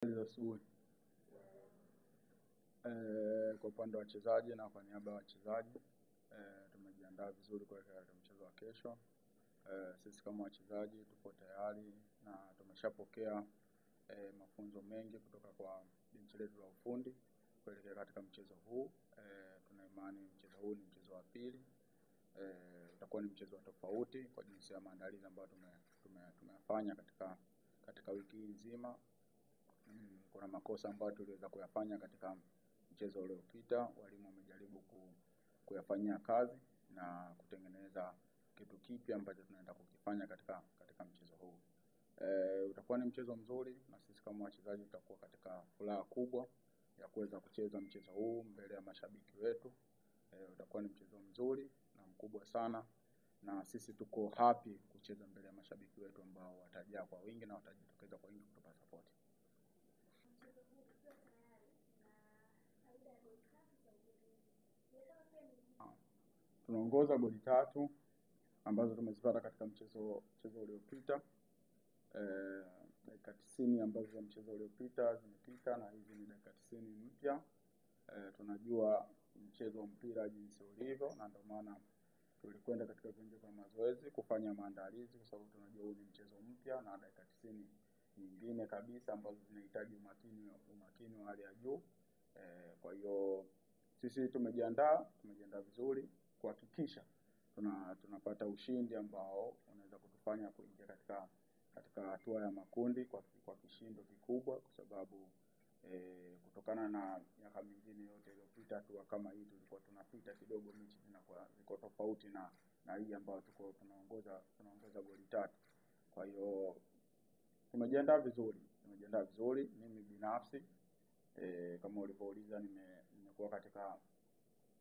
Asubuhi. Kwa upande wa wachezaji na kwa niaba ya wachezaji tumejiandaa vizuri kwa mchezo wa kesho. Sisi kama wachezaji tupo tayari na tumeshapokea mafunzo mengi kutoka kwa benchi letu la ufundi kuelekea katika mchezo huu. Tuna imani mchezo huu ni mchezo wa pili. Utakuwa ni mchezo wa tofauti kwa jinsi ya maandalizi ambayo tumeyafanya katika wiki nzima. Kuna makosa ambayo tuliweza kuyafanya katika mchezo uliopita, walimu wamejaribu kuyafanyia kazi na kutengeneza kitu kipya ambacho tunaenda kukifanya katika mchezo huu. Utakuwa ni mchezo mzuri na sisi kama wachezaji tutakuwa katika furaha kubwa ya kuweza kucheza mchezo huu mbele ya mashabiki wetu. Utakuwa ni mchezo mzuri na mkubwa sana na sisi tuko happy kucheza mbele ya mashabiki wetu ambao watajaa kwa wingi na watajitokeza kwa wingi kutupa support. Tunaongoza goli 3 ambazo tumezipata katika mchezo uliopita. Dakika 90 ambazo mchezo uliopita zimepita na hizi ni dakika 90 mpya. Tunajua mchezo wa mpira jinsi ulivyo na ndio maana tulikwenda katika viwanja vya mazoezi kufanya maandalizi kwa sababu tunajua huu ni mchezo mpya na dakika 90 nyingine kabisa ambazo zinahitaji umakini wa hali ya juu. Kwa hiyo sisi tumejiandaa vizuri kuhakikisha tunapata ushindi ambao unaweza kutufanya kuingia katika hatua ya makundi kwa kishindo kikubwa, kwa sababu kutokana na miaka mingine yote iliyopita hatua kama hii tulikuwa tunapita kidogo, mechi ziko tofauti na hii ambayo tunaongoza goli 3. Kwa hiyo tumejiandaa vizuri. Mimi binafsi kama ulivyouliza nimekuwa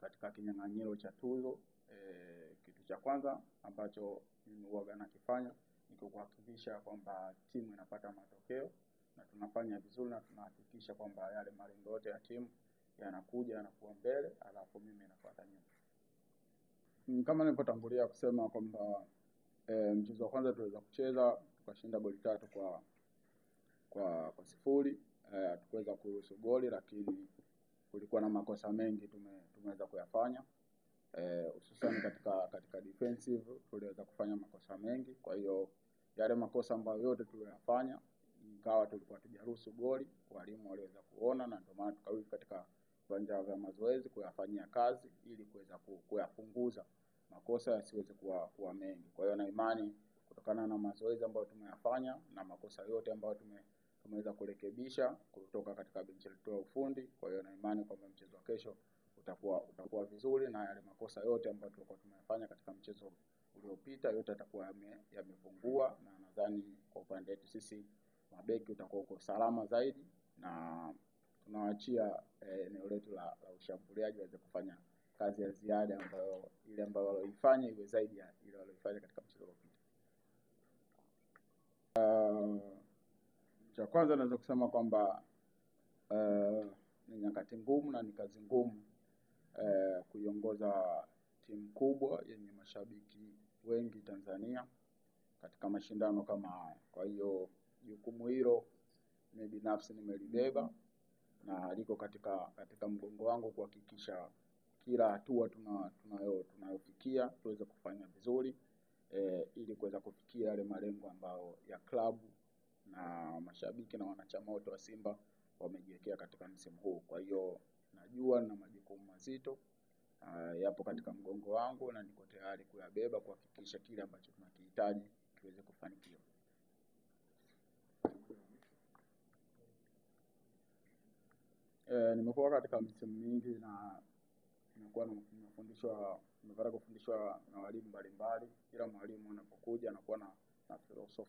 katika kinyang'anyiro cha tuzo. Kitu cha kwanza ambacho mimi huwa nakifanya ni kuhakikisha kwamba timu inapata matokeo na tunafanya vizuri na tunahakikisha kwamba yale malengo yote ya timu yanakuwa mbele, alafu mimi nafuata nyuma. Kama nilipotangulia kusema kwamba mchezo wa kwanza tuliweza kucheza tukashinda goli 3 kwa 0. Tukuweza kuruhusu goli, lakini kulikuwa na makosa mengi tumeweza kuyafanya. Hususan katika defensive tuliweza kufanya makosa mengi. Kwa hiyo yale makosa ambayo yote tuliyofanya, ingawa tulikuwa tujaruhusu goli, walimu waliweza kuona na ndio maana tukarudi katika viwanja vya mazoezi kuyafanyia kazi ili kuweza kuyapunguza makosa yasiweze kuwa mengi. Kwa hiyo na imani kutokana na mazoezi ambayo tumeyafanya na makosa yote ambayo tumeweza kurekebisha kutoka katika benchi letu la ufundi, kwa hiyo na imani kwamba mchezo wa kesho utakuwa vizuri na yale makosa yote ambayo tulikuwa tumeyafanya katika mchezo uliopita yote yatakuwa yamepungua, na nadhani kwa upande wetu sisi mabeki utakuwa uko salama zaidi na tunawaachia eneo letu la ushambuliaji waweze kufanya kazi ya ziada ambayo walifanya iwe zaidi ya ile walifanya katika mchezo uliopita. Cha kwanza naweza kusema kwamba ni nyakati ngumu na ni kazi ngumu kuiongoza timu kubwa yenye mashabiki wengi Tanzania katika mashindano kama haya. Kwa hiyo jukumu hilo mimi binafsi nimelibeba na liko katika mgongo wangu kuhakikisha kila hatua tunayofikia tuweze kufanya vizuri ili kuweza kufikia yale malengo ambayo ya klabu na mashabiki na wanachama wote wa Simba wamejiwekea katika msimu huu. Kwa hiyo najua na majukumu mazito yapo katika mgongo wangu na niko tayari kuyabeba kuhakikisha kile ambacho tunakihitaji kiweze kufanikiwa. Nimekuwa katika misimu mingi na nimekuwa nimepata kufundishwa na walimu mbalimbali. Kila mwalimu anapokuja anakuwa na philosophy